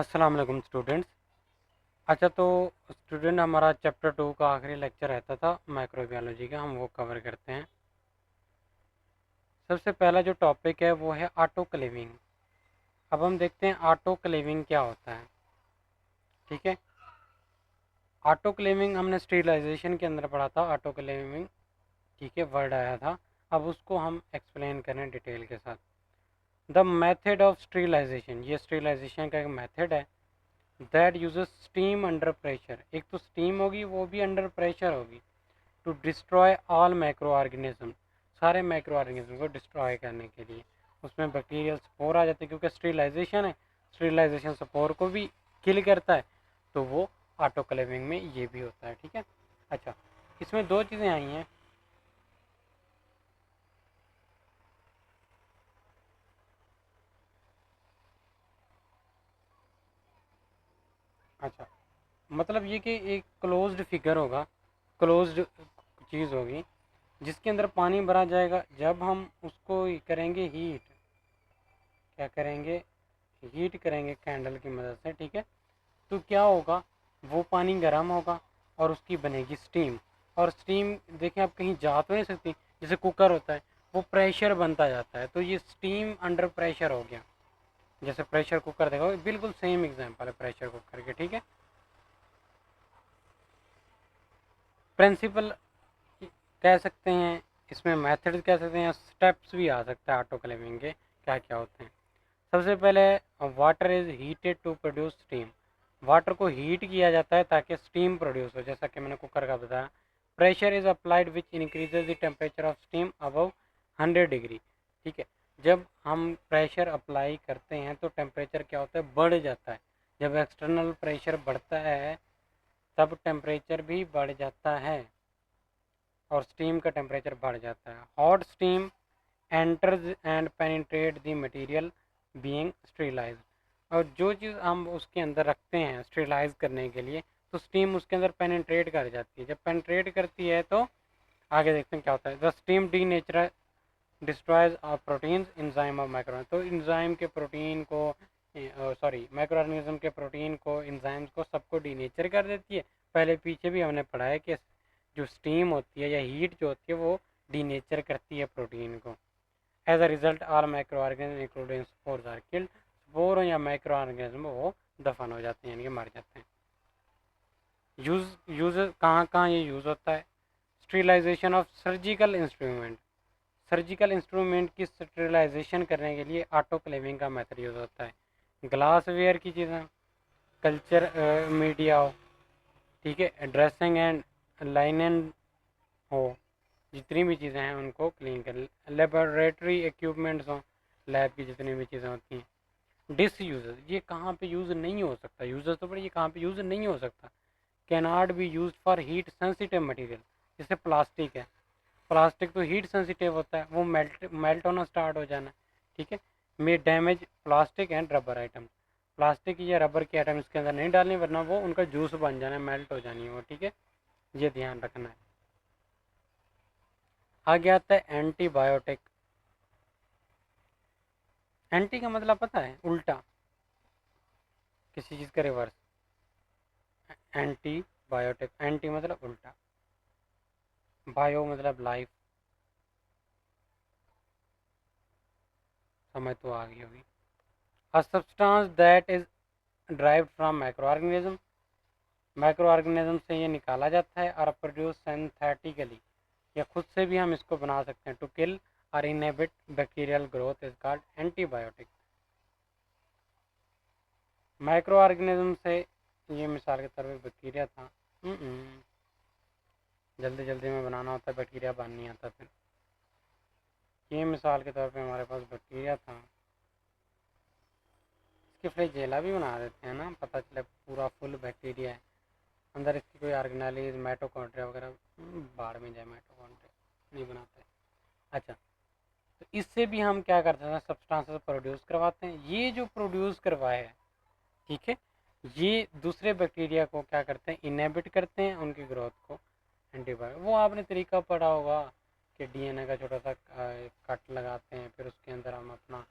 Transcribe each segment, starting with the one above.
अस्सलाम वालेकुम स्टूडेंट्स। अच्छा, तो स्टूडेंट हमारा चैप्टर 2 का आखिरी लेक्चर रहता था माइक्रोबायोलॉजी का, हम वो कवर करते हैं। सबसे पहला जो टॉपिक है वो है ऑटोक्लेविंग। अब हम देखते हैं ऑटोक्लेविंग क्या होता है। ठीक है, ऑटोक्लेविंग हमने स्टेरिलाइजेशन के अंदर पढ़ा था। ऑटोक्लेविंग, ठीक है, वर्ड आया था। अब उसको हम एक्सप्लेन करें डिटेल के साथ। द मेथड ऑफ स्टेरिलाइजेशन, ये स्टेरिलाइजेशन का एक मेथड है that uses steam under pressure. एक तो स्टीम होगी, वो भी अंडर प्रेशर होगी, to destroy all microorganism, सारे माइक्रो ऑर्गेनिज्म को डिस्ट्रॉय करने के लिए। उसमें बैक्टीरियल स्पोर आ जाते हैं, क्योंकि स्टेरिलाइजेशन है, स्टेरिलाइजेशन स्पोर को भी किल करता है, तो वो ऑटोक्लेविंग में ये भी होता है। ठीक है, अच्छा, इसमें दो चीज़ें आई हैं। अच्छा, मतलब ये कि एक क्लोज्ड फिगर होगा, क्लोज्ड चीज़ होगी जिसके अंदर पानी भरा जाएगा। जब हम उसको करेंगे हीट, क्या करेंगे, हीट करेंगे कैंडल की मदद से, ठीक है, तो क्या होगा, वो पानी गर्म होगा और उसकी बनेगी स्टीम। और स्टीम देखें, आप कहीं जा तो नहीं सकती, जैसे कुकर होता है, वो प्रेशर बनता जाता है, तो ये स्टीम अंडर प्रेशर हो गया। जैसे प्रेशर कुकर देखो, बिल्कुल सेम एग्जांपल है प्रेशर कुकर के। ठीक है, प्रिंसिपल कह सकते हैं, इसमें मेथड कह सकते हैं, स्टेप्स भी आ सकता है ऑटोक्लेविंग के, क्या क्या होते हैं। सबसे पहले, water is heated to produce steam. Water को हीट किया जाता है ताकि स्टीम प्रोड्यूस हो, जैसा कि मैंने कुकर का बताया। Pressure is applied which increases the temperature of steam above 100 degree. ठीक है, जब हम प्रेशर अप्लाई करते हैं तो टेम्परेचर क्या होता है, बढ़ जाता है। जब एक्सटर्नल प्रेशर बढ़ता है तब टेम्परेचर भी बढ़ जाता है और स्टीम का टेम्परेचर बढ़ जाता है। Hot steam enters and penetrate the material being sterilised. और जो चीज़ हम उसके अंदर रखते हैं स्टेरिलाइज करने के लिए, तो स्टीम उसके अंदर पेनिट्रेट कर जाती है। जब पेनिट्रेट करती है तो आगे देखते हैं क्या होता है। The steam D nature destroys proteins enzyme of micro, तो इंजाइम के प्रोटीन को, सॉरी, माइक्रो ऑर्गेनिज्म के प्रोटीन को, इंजाइम्स को, सबको डीनेचर कर देती है। पहले पीछे भी हमने पढ़ा है कि जो स्टीम होती है या हीट जो होती है वो डीनेचर करती है प्रोटीन को। As a result all microorganism including spores are killed. Spore या माइक्रो ऑर्गेनिज्म वो दफन हो जाते हैं, यानी कि मर जाते हैं। यूज कहाँ कहाँ ये यूज़ होता है। Sterilization of surgical instrument, surgical instrument की स्टेरिलाइजेशन करने के लिए ऑटोक्लेविंग का मेथड यूज़ होता है। ग्लास वेयर की चीज़ें, कल्चर मीडिया हो, ठीक है, ड्रेसिंग एंड लाइनन हो, जितनी भी चीज़ें हैं उनको क्लीन कर। लेबोरेटरी इक्विपमेंट्स हों, लैब की जितनी भी चीज़ें होती हैं। डिस यूजेस, ये कहाँ पे यूज़ नहीं हो सकता, यूजेस तो बड़े, ये कहाँ पे यूज़ नहीं हो सकता। Can not be use for heat sensitive material, जैसे प्लास्टिक है। प्लास्टिक तो हीट सेंसिटिव होता है, वो मेल्ट मेल्ट होना स्टार्ट हो जाना। ठीक है, may damage plastic and rubber item, plastic या रबर के आइटम इसके अंदर नहीं डालने, वरना वो उनका जूस बन जाना है, मेल्ट हो जानी है वो। ठीक है, ये ध्यान रखना है। आगे आता है एंटीबायोटिक। एंटी का मतलब पता है, उल्टा, किसी चीज़ का रिवर्स। एंटी बायोटिक, एंटी मतलब उल्टा, बायो मतलब लाइफ, समझ तो आ गई होगी। A substance that is derived from micro organism, micro organism से ये निकाला जाता है, और प्रोड्यूस सिंथेटिकली, या खुद से भी हम इसको बना सकते हैं, टू किल और inhibit bacterial growth is called antibiotic. Micro organism से, ये मिसाल के तौर पर बैक्टीरिया था, जल्दी जल्दी में बनाना होता है, बैक्टीरिया बन नहीं आता। फिर ये मिसाल के तौर पे हमारे पास बैक्टीरिया था, इसके फ्लैजेला भी बना देते हैं ना, पता चले पूरा फुल बैक्टीरिया है, अंदर इसकी कोई ऑर्गेनाइज माइटोकॉन्ड्रिया वगैरह, बाहर में जाए माइटोकॉन्ड्रिया, नहीं बनाते। अच्छा, तो इससे भी हम क्या करते हैं, सब्सटेंसेस प्रोड्यूस करवाते हैं। ये जो प्रोड्यूस करवाए है, ठीक है, ये दूसरे बैक्टीरिया को क्या करते हैं, इनहिबिट करते हैं उनकी ग्रोथ को। एंटीबायोटिक, वो आपने तरीका पढ़ा होगा कि डीएनए का छोटा सा कट लगाते हैं, फिर उसके अंदर हम अपना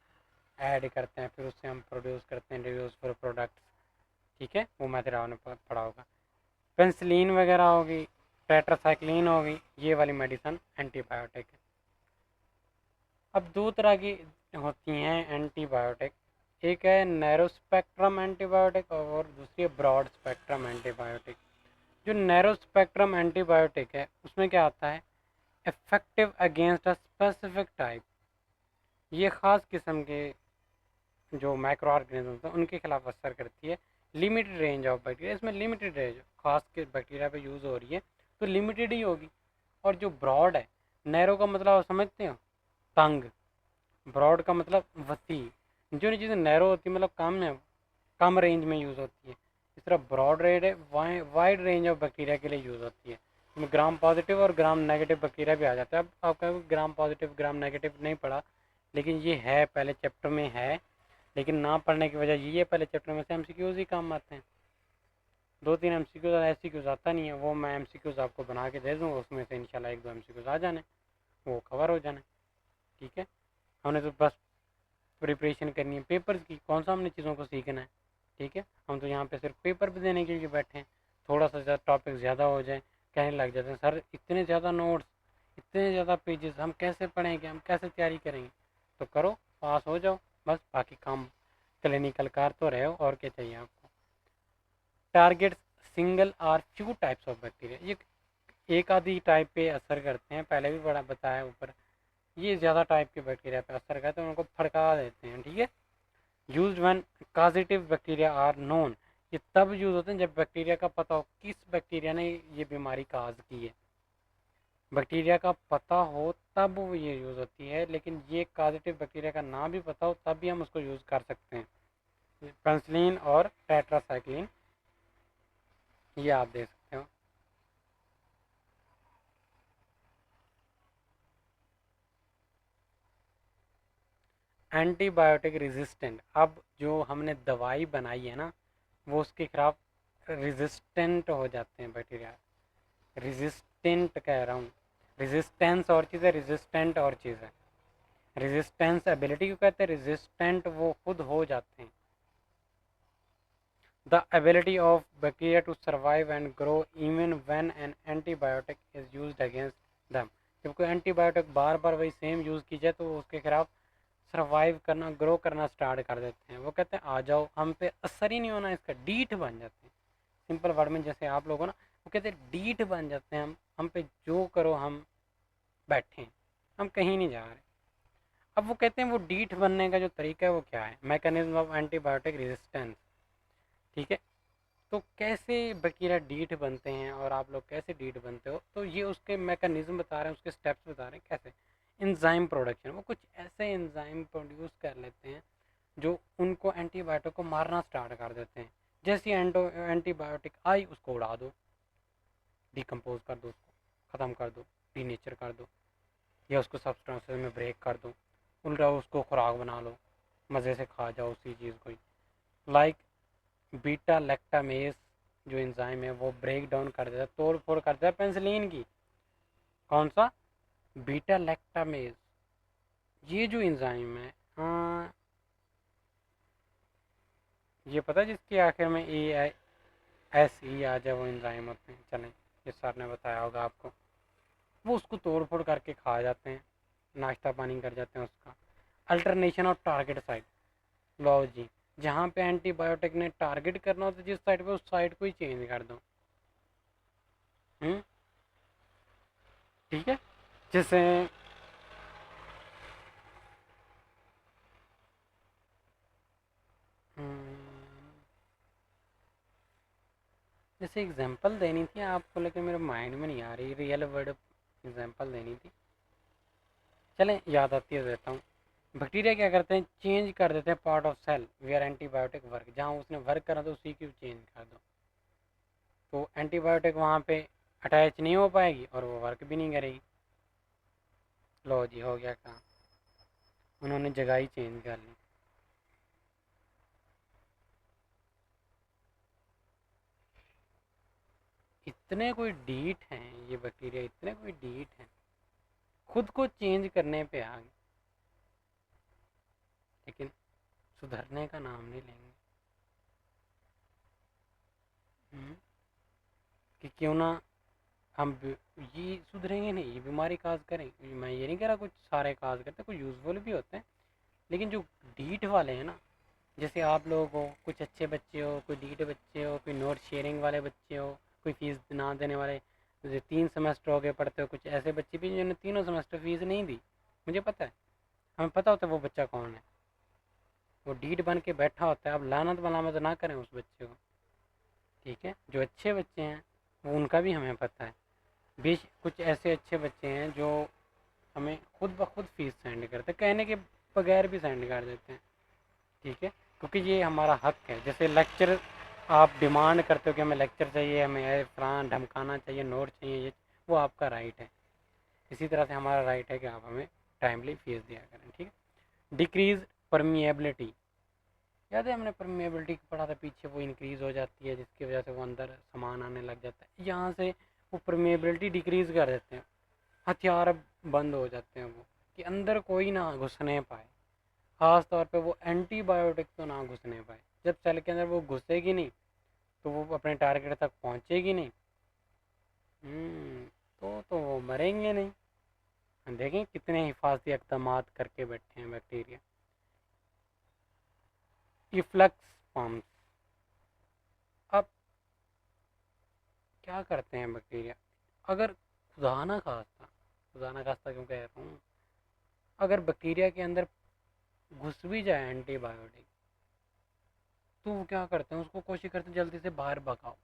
ऐड करते हैं, फिर उससे हम प्रोड्यूस करते हैं रिड्यूस फॉर प्रोडक्ट्स, ठीक है, वो मेथड आपने पढ़ा होगा। पेंसिलिन वगैरह होगी, टेट्रासाइक्लिन होगी, ये वाली मेडिसिन एंटीबायोटिक है। अब दो तरह की होती हैं एंटीबायोटिक, एक है नैरो स्पेक्ट्रम एंटीबायोटिक और दूसरी है ब्रॉड स्पेक्ट्रम एंटीबायोटिक। जो नैरो स्पेक्ट्रम एंटीबायोटिक है उसमें क्या आता है, effective against a specific type, ये ख़ास किस्म के जो माइक्रो ऑर्गेनिज्म हैं उनके खिलाफ असर करती है। लिमिटेड रेंज ऑफ बैक्टीरिया, इसमें लिमिटेड रेंज खास के बैक्टीरिया पे यूज़ हो रही है तो लिमिटेड ही होगी। और जो ब्रॉड है, नैरो का मतलब आप समझते हो, तंग, ब्रॉड का मतलब वसी। जो चीज़ें नैरो होती है मतलब कम है, कम रेंज में यूज़ होती है, इस तरह ब्रॉड रेंज है, वाइड रेंज ऑफ बैक्टीरिया के लिए यूज़ होती है। इसमें ग्राम पॉजिटिव और ग्राम नेगेटिव बैक्टीरिया भी आ जाता है। अब आपका ग्राम पॉजिटिव ग्राम नेगेटिव नहीं पढ़ा, लेकिन ये है, पहले चैप्टर में है, लेकिन ना पढ़ने की वजह ये है पहले चैप्टर में से एमसीक्यूज ही काम आते हैं। 2-3 एमसीक्यूज एमसीक्यूज आता नहीं है, वो मैं एमसीक्यूज आपको बना के दे दूँगा, उसमें से इंशाल्लाह 1-2 एमसीक्यूज आ जाने, वो कवर हो जाने। ठीक है, हमने तो बस प्रिपरेशन करनी है पेपर्स की, कौन सा हमने चीज़ों को सीखना है। ठीक है, हम तो यहाँ पे सिर्फ पेपर भी देने के लिए बैठे हैं। थोड़ा सा ज़्यादा टॉपिक ज़्यादा हो जाए, कहने लग जाते हैं सर इतने ज़्यादा नोट्स, इतने ज़्यादा पेजेस हम कैसे पढ़ेंगे, हम कैसे तैयारी करेंगे। तो करो, पास हो जाओ, बस बाकी काम क्लिनिकल कार तो रहे हो, और क्या चाहिए आपको। Target single or few types of bacteria, ये एक आधी टाइप पे असर करते हैं, पहले भी बड़ा बताया ऊपर। ये ज़्यादा टाइप के बैक्टीरिया पे असर करते हैं, उनको फड़का देते हैं। ठीक है, use when causative bacteria are known, ये तब यूज़ होते हैं जब बैक्टीरिया का पता हो किस बैक्टीरिया ने ये बीमारी काज की है। बैक्टीरिया का पता हो तब वो ये यूज़ होती है, लेकिन ये कॉजेटिव बैक्टीरिया का नाम भी पता हो तब भी हम उसको यूज़ कर सकते हैं। पेंसिलिन और टेट्रासाइक्लिन, ये आप देख सकते हो। एंटीबायोटिक रेजिस्टेंट, अब जो हमने दवाई बनाई है ना, वो उसके खिलाफ रेजिस्टेंट हो जाते हैं बैक्टीरिया। रेजिस्टेंट कह रहा हूँ, रेजिस्टेंस और चीज़ है, रेजिस्टेंट और चीज़ है। रेजिस्टेंस एबिलिटी क्यों कहते हैं, रेजिस्टेंट वो खुद हो जाते हैं। The ability of bacteria to survive and grow even when an antibiotic is used against them, जब कोई एंटीबायोटिक बार बार वही सेम यूज़ की जाए तो वो उसके खिलाफ सर्वाइव करना, ग्रो करना स्टार्ट कर देते हैं। वो कहते हैं आ जाओ, हम पे असर ही नहीं होना इसका, डीठ बन जाते हैं। सिंपल वर्ड में जैसे आप लोग हो ना, वो कहते हैं डीठ बन जाते हैं, हम पे जो करो हम बैठे हैं, हम कहीं नहीं जा रहे। अब वो कहते हैं वो डीठ बनने का जो तरीका है वो क्या है, मैकेनिज्म ऑफ एंटीबायोटिक रेजिस्टेंस। ठीक है, तो कैसे बैक्टीरिया डीठ बनते हैं और आप लोग कैसे डीठ बनते हो, तो ये उसके मैकेनिज्म बता रहे हैं, उसके स्टेप्स बता रहे हैं कैसे। इंजाइम प्रोडक्शन, वो कुछ ऐसे इंजाइम प्रोड्यूस कर लेते हैं जो उनको एंटीबायोटिक को मारना स्टार्ट कर देते हैं। जैसे एंटीबायोटिक आई उसको उड़ा दो, डिकम्पोज कर दो, उसको ख़त्म कर दो, डीनेचर कर दो, या उसको सब्सटेंसेस में ब्रेक कर दो, उल्टा उसको खुराक बना लो, मज़े से खा जाओ उसी चीज़ को ही। लाइक बीटा लैक्टामेज जो एंजाइम है वो ब्रेक डाउन कर देता है, तोड़ फोड़ कर देता है पेंसिलिन की। कौन सा, बीटा लैक्टामेज, ये जो एंजाइम है, हाँ, ये पता है जिसके आखिर में ए एस ई आ जाए वो एंजाइम होते हैं, चलें ये सर ने बताया होगा आपको। वो उसको तोड़ फोड़ करके खा जाते हैं, नाश्ता पानी कर जाते हैं उसका। अल्टरनेशन ऑफ टारगेट साइट, लो जी, जहाँ पे एंटीबायोटिक ने टारगेट करना हो तो जिस साइड पे उस साइड को ही चेंज कर दो। हम्म, ठीक है, जैसे जैसे एग्जांपल देनी थी आपको, लेकिन मेरे माइंड में नहीं आ रही, रियल वर्ड एग्जांपल देनी थी, चलें याद आती है देता हूँ। बैक्टीरिया क्या करते हैं, चेंज कर देते हैं part of cell where antibiotic work, जहाँ उसने वर्क करना तो उसी को चेंज कर दो, तो एंटीबायोटिक वहाँ पे अटैच नहीं हो पाएगी और वो वर्क भी नहीं करेगी। लो जी, हो गया काम, उन्होंने जगह ही चेंज कर ली। इतने कोई डीठ हैं ये बैक्टीरिया, इतने कोई डीठ हैं, खुद को चेंज करने पे आ गए, लेकिन सुधरने का नाम नहीं लेंगे। क्यों ना ये सुधरेंगे नहीं, ये बीमारी काज करें। मैं ये नहीं कह रहा कुछ सारे काज करते, कुछ यूज़फुल भी होते हैं, लेकिन जो ढीठ वाले हैं ना, जैसे आप लोग हो, कुछ अच्छे बच्चे हो, कोई ढीठ बच्चे हो, कोई नोट शेयरिंग वाले बच्चे हो, कोई फीस ना देने वाले, जो 3 सेमेस्टर हो गए पढ़ते हो, कुछ ऐसे बच्चे भी जिन्होंने तीनों सेमेस्टर फीस नहीं दी। मुझे पता है, हमें पता होता है वो बच्चा कौन है। वो ढीठ बन के बैठा होता है। आप लानत मलामत ना करें उस बच्चे को, ठीक है। जो अच्छे बच्चे हैं वो उनका भी हमें पता है। बीच कुछ ऐसे अच्छे बच्चे हैं जो हमें खुद ब खुद फीस सेंड करते हैं, कहने के बगैर भी सेंड कर देते हैं, ठीक है, क्योंकि ये हमारा हक है। जैसे लेक्चर आप डिमांड करते हो कि हमें लेक्चर चाहिए, हमें फलाना ढमकाना चाहिए, नोट चाहिए, ये वो आपका राइट है। इसी तरह से हमारा राइट है कि आप हमें टाइमली फीस दिया करें, ठीक है। डिक्रीज परमिएबिलिटी, याद है हमने परमिएबिलिटी पढ़ा था पीछे, वो इंक्रीज़ हो जाती है जिसकी वजह से वो अंदर सामान आने लग जाता है। यहाँ से वो परमिएबिलिटी डिक्रीज़ कर देते हैं, हथियार बंद हो जाते हैं वो, कि अंदर कोई ना घुसने पाए। ख़ास तौर पे वो एंटीबायोटिक तो ना घुसने पाए। जब सेल के अंदर वो घुसेगी नहीं तो वो अपने टारगेट तक पहुँचेगी नहीं। तो वो मरेंगे नहीं। देखें कितने हिफाजती इक़दाम करके बैठे हैं बैक्टीरिया। इफ्लक्स पम्प्स, अब क्या करते हैं बैक्टीरिया, अगर खुदा ना खास्ता क्यों कह रहा हूँ, अगर बैक्टीरिया के अंदर घुस भी जाए एंटीबायोटिक, तो वो क्या करते हैं, उसको कोशिश करते हैं जल्दी से बाहर भगाओ,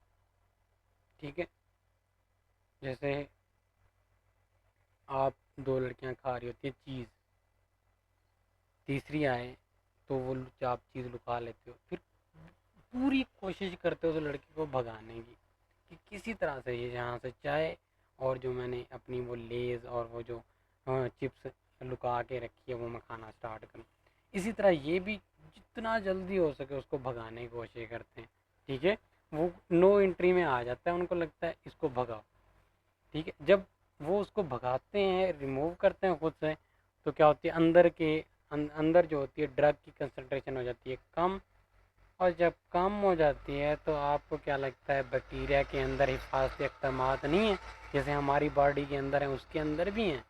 ठीक है। जैसे आप दो लड़कियां खा रही होती है चीज़, तीसरी आए तो वो आप चीज़ लुका लेते हो, फिर पूरी कोशिश करते हो उस लड़की को भगाने की, कि किसी तरह से ये यहाँ से जाए, और जो मैंने अपनी वो लेज़ और वो जो चिप्स लुका के रखी है वो मैं खाना स्टार्ट करूँ। इसी तरह ये भी जितना जल्दी हो सके उसको भगाने की कोशिश करते हैं, ठीक है। वो नो एंट्री में आ जाता है, उनको लगता है इसको भगाओ, ठीक है। जब वो उसको भगाते हैं, रिमूव करते हैं खुद से, तो क्या होती है, अंदर जो होती है ड्रग की कंसनट्रेशन हो जाती है कम। और जब कम हो जाती है तो आपको क्या लगता है, बैक्टीरिया के अंदर हिफाजती इक़दाम नहीं है, जैसे हमारी बॉडी के अंदर है उसके अंदर भी हैं,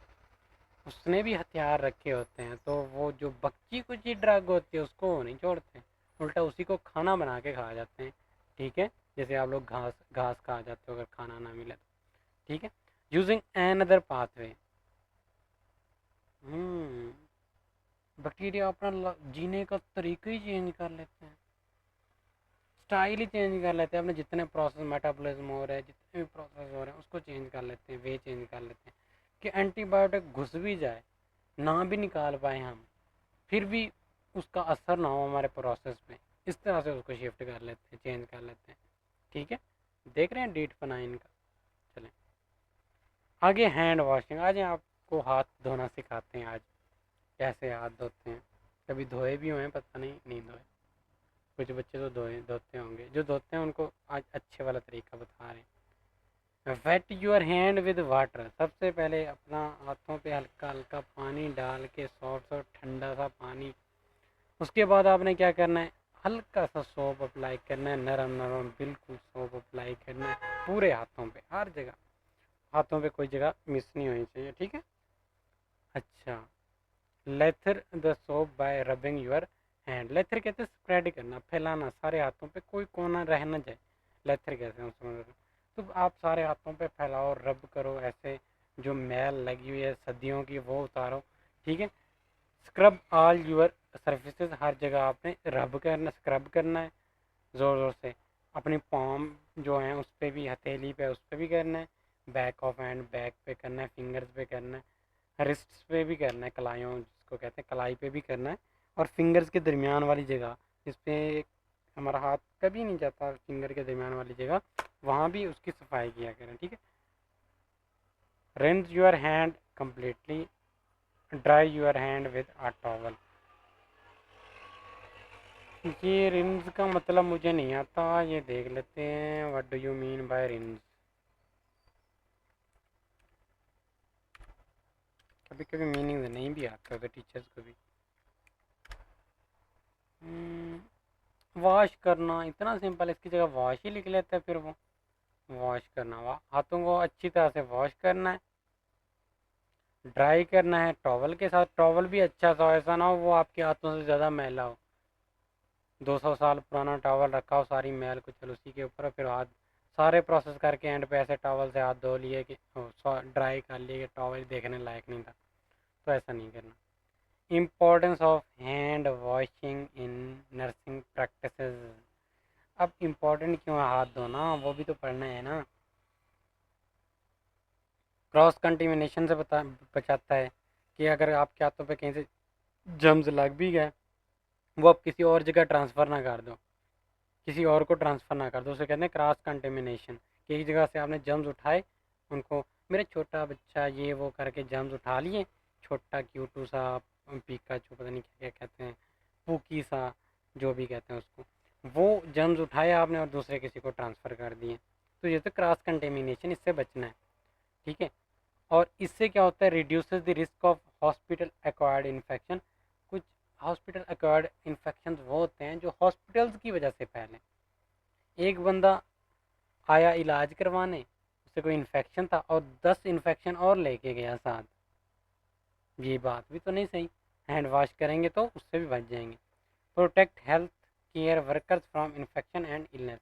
उसने भी हथियार रखे होते हैं। तो वो जो बच्ची कुछ ड्रग होती है उसको वो नहीं छोड़ते, उल्टा उसी को खाना बना के खा जाते हैं, ठीक है। जैसे आप लोग घास घास खा जाते हो अगर खाना ना मिले तो, ठीक है। Using another pathway, bacteria अपना जीने का तरीका ही चेंज कर लेते हैं, स्टाइल ही चेंज कर लेते हैं। अपने जितने प्रोसेस मेटाबॉलिज्म हो रहे हैं, जितने भी प्रोसेस हो रहे हैं उसको चेंज कर लेते हैं, वे चेंज कर लेते हैं, कि एंटीबायोटिक घुस भी जाए, ना भी निकाल पाए हम, फिर भी उसका असर ना हो हमारे प्रोसेस पे, इस तरह से उसको शिफ्ट कर लेते हैं, चेंज कर लेते हैं, ठीक है। देख रहे हैं डीट पना इनका। चलें आगे, हैंड वॉशिंग। आज आपको हाथ धोना सिखाते हैं आज, कैसे हाथ धोते हैं। कभी धोए भी हुए हैं, पता नहीं, नहीं धोए। कुछ बच्चे तो धोते होंगे, जो धोते हैं उनको आज अच्छे वाला तरीका बता रहे हैं। Wet your hand with water, सबसे पहले अपना हाथों पे हल्का हल्का पानी डाल के, सॉफ्ट सॉफ्ट ठंडा सा पानी। उसके बाद आपने क्या करना है, हल्का सा सोप अप्लाई करना है, नरम नरम बिल्कुल सोप अप्लाई करना है पूरे हाथों पे, हर जगह, हाथों पे कोई जगह मिस नहीं होनी चाहिए, ठीक है। अच्छा, लेथर the soap bye rubbing your hand, लेथर कहते हैं स्प्रेड करना, फैलाना सारे हाथों पे, कोई कोना रह ना जाए, लेथर कहते हैं उसमें। तो आप सारे हाथों पे फैलाओ, रब करो ऐसे, जो मैल लगी हुई है सदियों की वो उतारो, ठीक है। स्क्रब ऑल यूर सर्फिसेज, हर जगह आपने रब करना, स्क्रब करना है ज़ोर ज़ोर से। अपनी पाम जो है उस पर भी, हथेली पे उस पर भी करना है, बैक ऑफ हैंड बैक पे करना है, फिंगर्स पे करना है, रिस्ट्स पे भी करना है, कलाइयों जिसको कहते हैं कलाई पे भी करना है, और फिंगर्स के दरमियान वाली जगह जिस पे हमारा हाथ कभी नहीं जाता, फिंगर के दरमियान वाली जगह, वहाँ भी उसकी सफाई किया करें, ठीक है। Rinse your hand completely, dry your hand with a towel. ये रिंस का मतलब मुझे नहीं आता, ये देख लेते हैं, what do you mean by rinse. कभी कभी मीनिंग नहीं भी आता होगा टीचर्स को भी। वॉश करना, इतना सिंपल, इसकी जगह वॉश ही लिख लेते हैं फिर वो, वॉश करना हुआ, हाथों को अच्छी तरह से वॉश करना है, ड्राई करना है टॉवल के साथ। टॉवल भी अच्छा सा हो, ऐसा ना हो वो आपके हाथों से ज़्यादा मैला हो। 200 साल पुराना टॉवल रखा हो, सारी मैल को चल उसी के ऊपर, फिर हाथ सारे प्रोसेस करके एंड पे ऐसे टॉवल से हाथ धो लिए कि ड्राई कर लिए कि टॉवल देखने लायक नहीं था। तो ऐसा नहीं करना। Importance of hand washing in nursing practices. अब इम्पोर्टेंट क्यों है हाथ धोना, वो भी तो पढ़ना है ना। क्रॉस कंटेमिनेशन से बचाता है कि अगर आपके हाथों पे कहीं से जर्म्स लग भी गए, वो आप किसी और जगह ट्रांसफ़र ना कर दो, किसी और को ट्रांसफ़र ना कर दो, उसे कहते हैं क्रॉस कंटेमिनेशन। कि एक जगह से आपने जर्म्स उठाए, उनको मेरा छोटा बच्चा ये वो करके जर्म्स उठा लिए, छोटा क्यूटू सा पिकाचू पता नहीं क्या क्या कहते हैं, पूकी सा जो भी कहते हैं उसको, वो जर्म्स उठाए आपने और दूसरे किसी को ट्रांसफ़र कर दिए। तो ये तो क्रॉस कंटेमिनेशन, इससे बचना है। ठीक है। और इससे क्या होता है, reduces the risk of hospital acquired infection. कुछ हॉस्पिटल एक्वायर्ड इन्फेक्शन वो होते हैं जो हॉस्पिटल्स की वजह से फैले। एक बंदा आया इलाज करवाने, उससे कोई इन्फेक्शन था और 10 इन्फेक्शन और लेके गया साथ। ये बात भी तो नहीं सही। हैंड वॉश करेंगे तो उससे भी बच जाएंगे। Protect health care workers from infection and illness.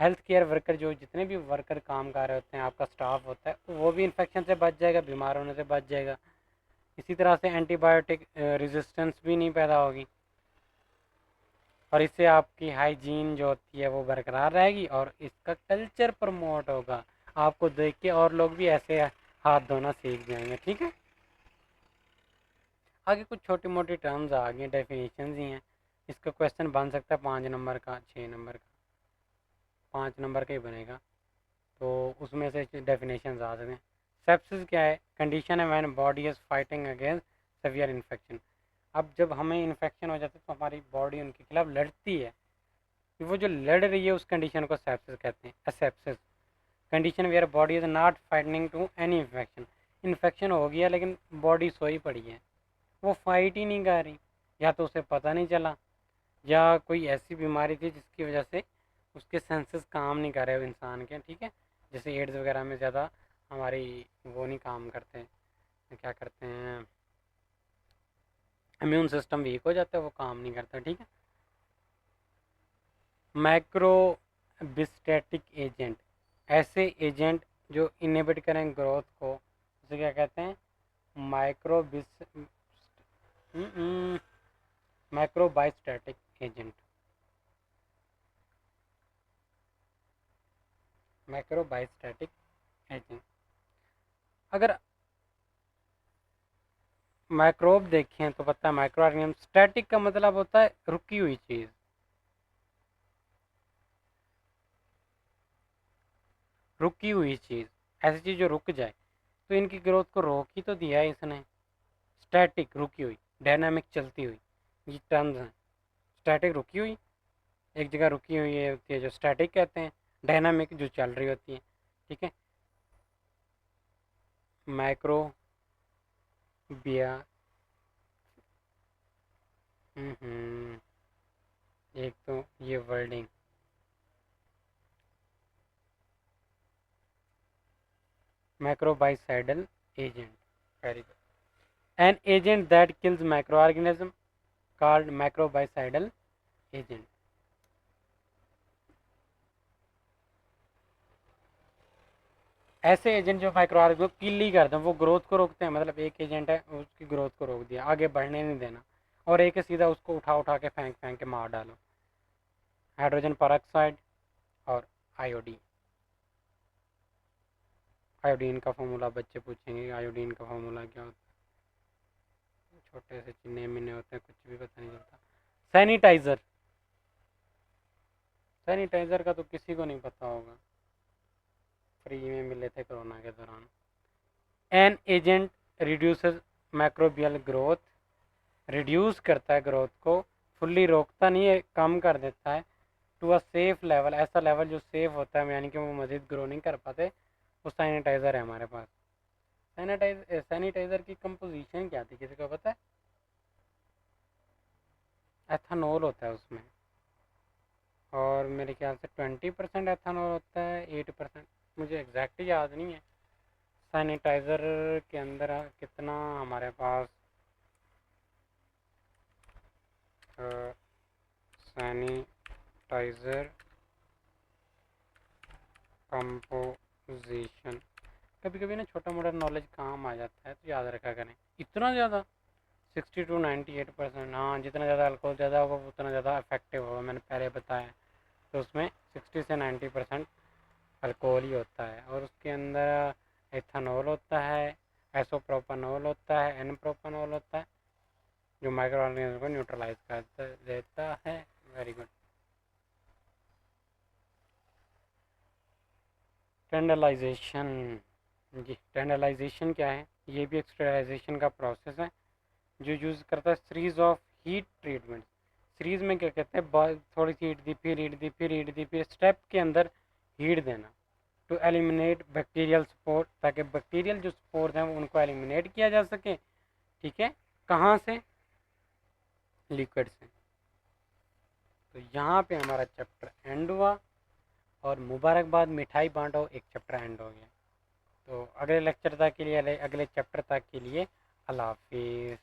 Health care worker जो जितने भी वर्कर काम कर रहे होते हैं, आपका स्टाफ होता है, वो भी इन्फेक्शन से बच जाएगा, बीमार होने से बच जाएगा। इसी तरह से एंटीबायोटिक रेजिस्टेंस भी नहीं पैदा होगी, और इससे आपकी हाइजीन जो होती है वो बरकरार रहेगी और इसका कल्चर प्रमोट होगा। आपको देख के और लोग भी ऐसे हाथ धोना सीख जाएंगे। ठीक है। आगे कुछ छोटी मोटी टर्म्स आ गई, डेफिनेशन ही हैं। इसका क्वेश्चन बन सकता है 5 नंबर का, 6 नंबर का, 5 नंबर का ही बनेगा। तो उसमें से डेफिनेशन आ सकते हैं। सेप्सिस क्या है, कंडीशन है when body is fighting against severe infection. अब जब हमें इन्फेक्शन हो जाता है तो हमारी बॉडी उनके खिलाफ लड़ती है, वो जो लड़ रही है उस कंडीशन को सेप्सिस कहते हैं। Asepsis condition where body is not fighting to any infection. Infection हो गया लेकिन बॉडी सोई पड़ी है, वो फाइट ही नहीं कर रही, या तो उसे पता नहीं चला, या कोई ऐसी बीमारी थी जिसकी वजह से उसके सेंसेस काम नहीं कर रहे हो इंसान के। ठीक है। जैसे एड्स वगैरह में ज़्यादा हमारी वो नहीं काम करते, क्या करते हैं, इम्यून सिस्टम वीक हो जाता है, वो काम नहीं करता। ठीक है। माइक्रोबिस्टेटिक एजेंट, ऐसे एजेंट जो इनहिबिट करें ग्रोथ को, उसे क्या कहते हैं, माइक्रोबिस माइक्रोबाइस्टेटिक एजेंट। माइक्रोबाइस्टेटिक एजेंट। अगर माइक्रोब देखें तो पता है माइक्रो ऑर्गेनिज्म, स्टैटिक का मतलब होता है रुकी हुई चीज़, रुकी हुई चीज़, ऐसी चीज़ जो रुक जाए। तो इनकी ग्रोथ को रोक ही तो दिया है इसने। स्टैटिक रुकी हुई, डायनामिक चलती हुई, ये टर्म्स हैं। स्टैटिक रुकी हुई, एक जगह रुकी हुई है होती है जो स्टैटिक कहते हैं, डायनामिक जो चल रही होती है। ठीक है। माइक्रो बिया एक तो ये wording, microbicidal agent, very good. An agent that kills microorganism called microbicidal agent. ऐसे एजेंट जो माइक्रो ऑर्गेनिज्म को किल ही करते हैं, वो ग्रोथ को रोकते हैं, मतलब एक एजेंट है उसकी ग्रोथ को रोक दिया, आगे बढ़ने नहीं देना, और एक है सीधा उसको उठा उठा के फेंक फेंक के मार डालो। हाइड्रोजन परऑक्साइड और आयोडीन। आयोडीन का फॉर्मूला बच्चे पूछेंगे, आयोडीन का फॉर्मूला क्या होता है, छोटे से चिन्ह मिन्ने होते हैं, कुछ भी पता नहीं चलता। सैनिटाइजर, सैनिटाइजर का तो किसी को नहीं पता होगा, फ्री में मिले थे कोरोना के दौरान। An agent reduces microbial growth, reduce करता है ग्रोथ को, फुल्ली रोकता नहीं है, कम कर देता है। टू अ सेफ लेवल, ऐसा लेवल जो सेफ होता है, यानी कि वो मजीद ग्रो नहीं कर पाते, वो सैनिटाइज़र है हमारे पास। सैनिटाइज़र की कंपोजिशन क्या थी, किसी को पता है? एथानॉल होता है उसमें, और मेरे ख्याल से 20% एथानॉल होता है, 8% मुझे एग्जैक्ट याद नहीं है। सैनिटाइज़र के अंदर कितना हमारे पास सैनिटाइज़र कंपोजिशन, कभी कभी ना छोटा मोटा नॉलेज काम आ जाता है तो याद रखा करें। इतना ज़्यादा 60 to 98%, हाँ जितना ज़्यादा अल्कोहल ज़्यादा होगा उतना ज़्यादा इफेक्टिव होगा, मैंने पहले बताया। तो उसमें 60 से 90% अल्कोहल ही होता है, और उसके अंदर एथनॉल होता है, एसोप्रोपानॉल होता है, एन प्रोपानॉल होता है, जो माइक्रो ऑर्गेनिज्म को न्यूट्रलाइज कर देता है। Very good. स्टैंडर्डाइजेशन, जी स्टैंडर्डाइजेशन क्या है? ये भी एक स्टैंडर्डाइजेशन का प्रोसेस है जो यूज़ करता है series of heat treatment. Series में क्या कहते हैं, थोड़ी सी हीट दी, फिर हीट दी, फिर हीट दी, फिर स्टेप के अंदर हीट देना टू एलिमिनेट बैक्टीरियल स्पोर, ताकि बैक्टीरियल जो स्पोर्स हैं उनको एलिमिनेट किया जा सके। ठीक है, कहाँ से? लिक्विड से। तो यहाँ पे हमारा चैप्टर एंड हुआ, और मुबारकबाद, मिठाई बांटो, एक चैप्टर एंड हो गया। तो अगले लेक्चर तक के लिए, अगले चैप्टर तक के लिए अल्लाह हाफिज़।